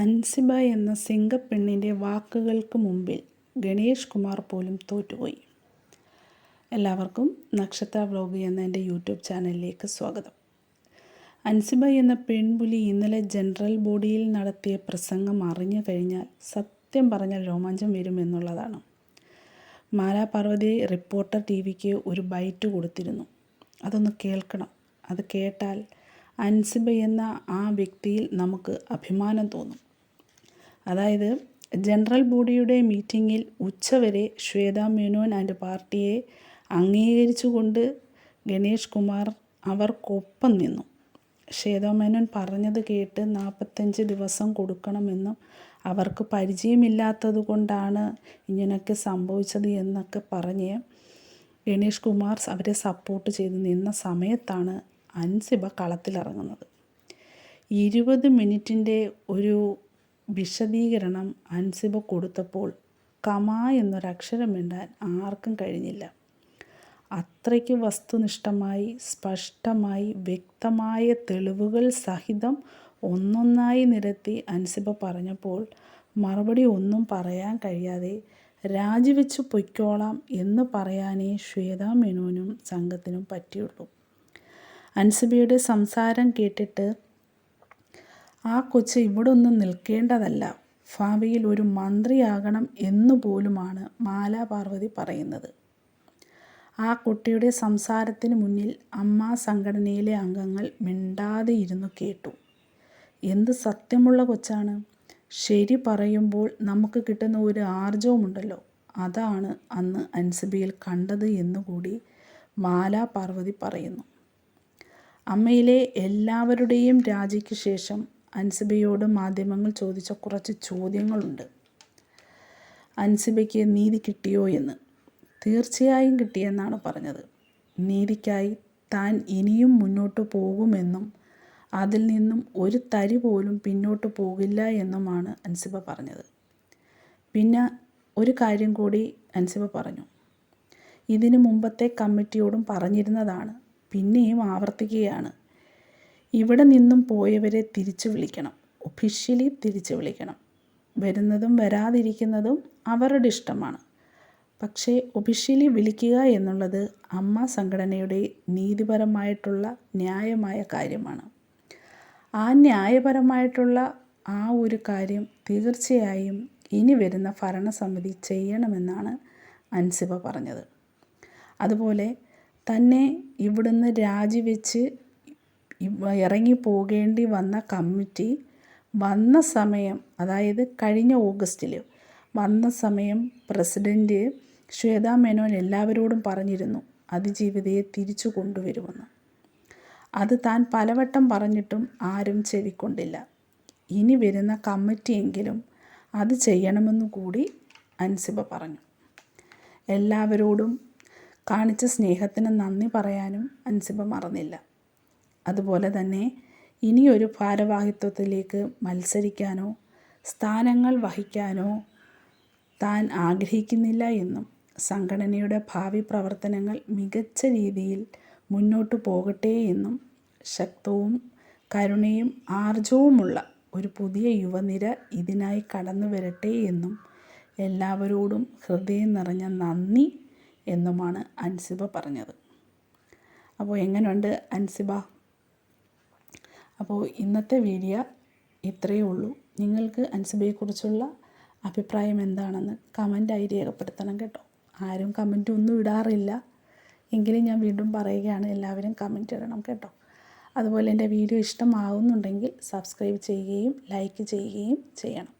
അൻസിബ എന്ന സിംഗപ്പെണ്ണിൻ്റെ വാക്കുകൾക്ക് മുമ്പിൽ ഗണേഷ് കുമാർ പോലും തോറ്റുപോയി. എല്ലാവർക്കും നക്ഷത്ര വ്ലോഗ് എന്ന എൻ്റെ യൂട്യൂബ് ചാനലിലേക്ക് സ്വാഗതം. അൻസിബ എന്ന പെൺപുലി ഇന്നലെ ജനറൽ ബോഡിയിൽ നടത്തിയ പ്രസംഗം അറിഞ്ഞു കഴിഞ്ഞാൽ സത്യം പറഞ്ഞാൽ രോമാഞ്ചം വരുമെന്നുള്ളതാണ്. മാലാ പാർവതി റിപ്പോർട്ടർ ടിവിക്ക് ഒരു ബൈറ്റ് കൊടുത്തിരുന്നു. അതൊന്ന് കേൾക്കണം. അത് കേട്ടാൽ അൻസിബ എന്ന ആ വ്യക്തിയിൽ നമുക്ക് അഭിമാനം തോന്നും. അതായത് ജനറൽ ബോഡിയുടെ മീറ്റിങ്ങിൽ ഉച്ചവരെ ശ്വേതാ മേനോൻ ആൻഡ് പാർട്ടിയെ അംഗീകരിച്ചുകൊണ്ട് ഗണേഷ് കുമാർ അവർക്കൊപ്പം നിന്നു. ശ്വേതാ മേനോൻ പറഞ്ഞത് കേട്ട് 45 ദിവസം കൊടുക്കണമെന്നും അവർക്ക് പരിചയമില്ലാത്തത് കൊണ്ടാണ് ഇങ്ങനെയൊക്കെ സംഭവിച്ചത് എന്നൊക്കെ പറഞ്ഞ് ഗണേഷ് കുമാർ അവരെ സപ്പോർട്ട് ചെയ്ത് നിന്ന സമയത്താണ് അൻസിബ കളത്തിലിറങ്ങുന്നത്. 20 മിനിറ്റിൻ്റെ ഒരു വിശദീകരണം അൻസിബ കൊടുത്തപ്പോൾ കമാ എന്നൊരക്ഷരം മിണ്ടാൻ ആർക്കും കഴിഞ്ഞില്ല. അത്രയ്ക്ക് വസ്തുനിഷ്ഠമായി, സ്പഷ്ടമായി, വ്യക്തമായ തെളിവുകൾ സഹിതം ഒന്നൊന്നായി നിരത്തി അൻസിബ പറഞ്ഞപ്പോൾ മറുപടി ഒന്നും പറയാൻ കഴിയാതെ രാജിവെച്ച് പൊയ്ക്കോളാം എന്ന് പറയാനേ ശ്വേതാ മേനോനും സംഘത്തിനും പറ്റിയുള്ളൂ. അൻസിബയുടെ സംസാരം കേട്ടിട്ട് ആ കൊച്ച് ഇവിടെ ഒന്നും നിൽക്കേണ്ടതല്ല, ഭാവിയിൽ ഒരു മന്ത്രിയാകണം എന്നുപോലുമാണ് മാലാ പാർവതി പറയുന്നത്. ആ കുട്ടിയുടെ സംസാരത്തിന് മുന്നിൽ അമ്മ സംഘടനയിലെ അംഗങ്ങൾ മിണ്ടാതെ ഇരുന്നു കേട്ടു. എന്ത് സത്യമുള്ള കൊച്ചാണ്! ശരി പറയുമ്പോൾ നമുക്ക് കിട്ടുന്ന ഒരു ആർജവമുണ്ടല്ലോ, അതാണ് അന്ന് അൻസിബയിൽ കണ്ടത് എന്നുകൂടി മാലാ പാർവതി പറയുന്നു. അമ്മയിലെ എല്ലാവരുടെയും രാജിക്ക് ശേഷം അൻസിബയോട് മാധ്യമങ്ങൾ ചോദിച്ച കുറച്ച് ചോദ്യങ്ങളുണ്ട്. അൻസിബയ്ക്ക് നീതി കിട്ടിയോ എന്ന്. തീർച്ചയായും കിട്ടിയെന്നാണ് പറഞ്ഞത്. നീതിക്കായി താൻ ഇനിയും മുന്നോട്ട് പോകുമെന്നും അതിൽ നിന്നും ഒരു തരി പോലും പിന്നോട്ട് പോകില്ല എന്നുമാണ് അൻസിബ പറഞ്ഞത്. പിന്നെ ഒരു കാര്യം കൂടി അൻസിബ പറഞ്ഞു. ഇതിനു മുമ്പത്തെ കമ്മിറ്റിയോടും പറഞ്ഞിരുന്നതാണ്, പിന്നെയും ആവർത്തിക്കുകയാണ്. ഇവിടെ നിന്നും പോയവരെ തിരിച്ചു വിളിക്കണം, ഒഫീഷ്യലി തിരിച്ചു വിളിക്കണം. വരുന്നതും വരാതിരിക്കുന്നതും അവരുടെ ഇഷ്ടമാണ്. പക്ഷേ ഒഫീഷ്യലി വിളിക്കുക എന്നുള്ളത് അമ്മ സംഘടനയുടെ നീതിപരമായിട്ടുള്ള ന്യായമായ കാര്യമാണ്. ആ ന്യായപരമായിട്ടുള്ള ആ ഒരു കാര്യം തീർച്ചയായും ഇനി വരുന്ന ഭരണസമിതി ചെയ്യണമെന്നാണ് അൻസിബ പറഞ്ഞത്. അതുപോലെ തന്നെ ഇവിടുന്ന് രാജിവെച്ച് ഇറങ്ങിപ്പോകേണ്ടി വന്ന കമ്മിറ്റി വന്ന സമയം, അതായത് കഴിഞ്ഞ ഓഗസ്റ്റിൽ വന്ന സമയം പ്രസിഡൻറ്റ് ശ്വേതാ മേനോൻ എല്ലാവരോടും പറഞ്ഞിരുന്നു അതിജീവിതയെ തിരിച്ചു കൊണ്ടുവരുമെന്ന്. അത് താൻ പലവട്ടം പറഞ്ഞിട്ടും ആരും ചെവിക്കൊണ്ടില്ല. ഇനി വരുന്ന കമ്മിറ്റിയെങ്കിലും അത് ചെയ്യണമെന്നു കൂടി അൻസിബ പറഞ്ഞു. എല്ലാവരോടും കാണിച്ച സ്നേഹത്തിന് നന്ദി പറയാനും അൻസിബ മറന്നില്ല. അതുപോലെ തന്നെ ഇനിയൊരു ഭാരവാഹിത്വത്തിലേക്ക് മത്സരിക്കാനോ സ്ഥാനങ്ങൾ വഹിക്കാനോ താൻ ആഗ്രഹിക്കുന്നില്ല എന്നും സംഘടനയുടെ ഭാവി പ്രവർത്തനങ്ങൾ മികച്ച രീതിയിൽ മുന്നോട്ട് പോകട്ടെ എന്നും ശക്തവും കരുണയും ആർജവുമുള്ള ഒരു പുതിയ യുവനിര ഇതിനായി കടന്നു വരട്ടെ എന്നും എല്ലാവരോടും ഹൃദയം നിറഞ്ഞ നന്ദി എന്നുമാണ് അൻസിബ പറഞ്ഞത്. അപ്പോൾ എങ്ങനെയുണ്ട് അൻസിബ? അപ്പോൾ ഇന്നത്തെ വീഡിയോ ഇത്രയേ ഉള്ളൂ. നിങ്ങൾക്ക് അൻസിബയെക്കുറിച്ചുള്ള അഭിപ്രായം എന്താണെന്ന് കമൻ്റായി രേഖപ്പെടുത്തണം കേട്ടോ. ആരും കമൻ്റ് ഒന്നും ഇടാറില്ല, എങ്കിലും ഞാൻ വീണ്ടും പറയുകയാണ്, എല്ലാവരും കമൻ്റ് ഇടണം കേട്ടോ. അതുപോലെ എൻ്റെ വീഡിയോ ഇഷ്ടമാവുന്നുണ്ടെങ്കിൽ സബ്സ്ക്രൈബ് ചെയ്യുകയും ലൈക്ക് ചെയ്യുകയും ചെയ്യണം.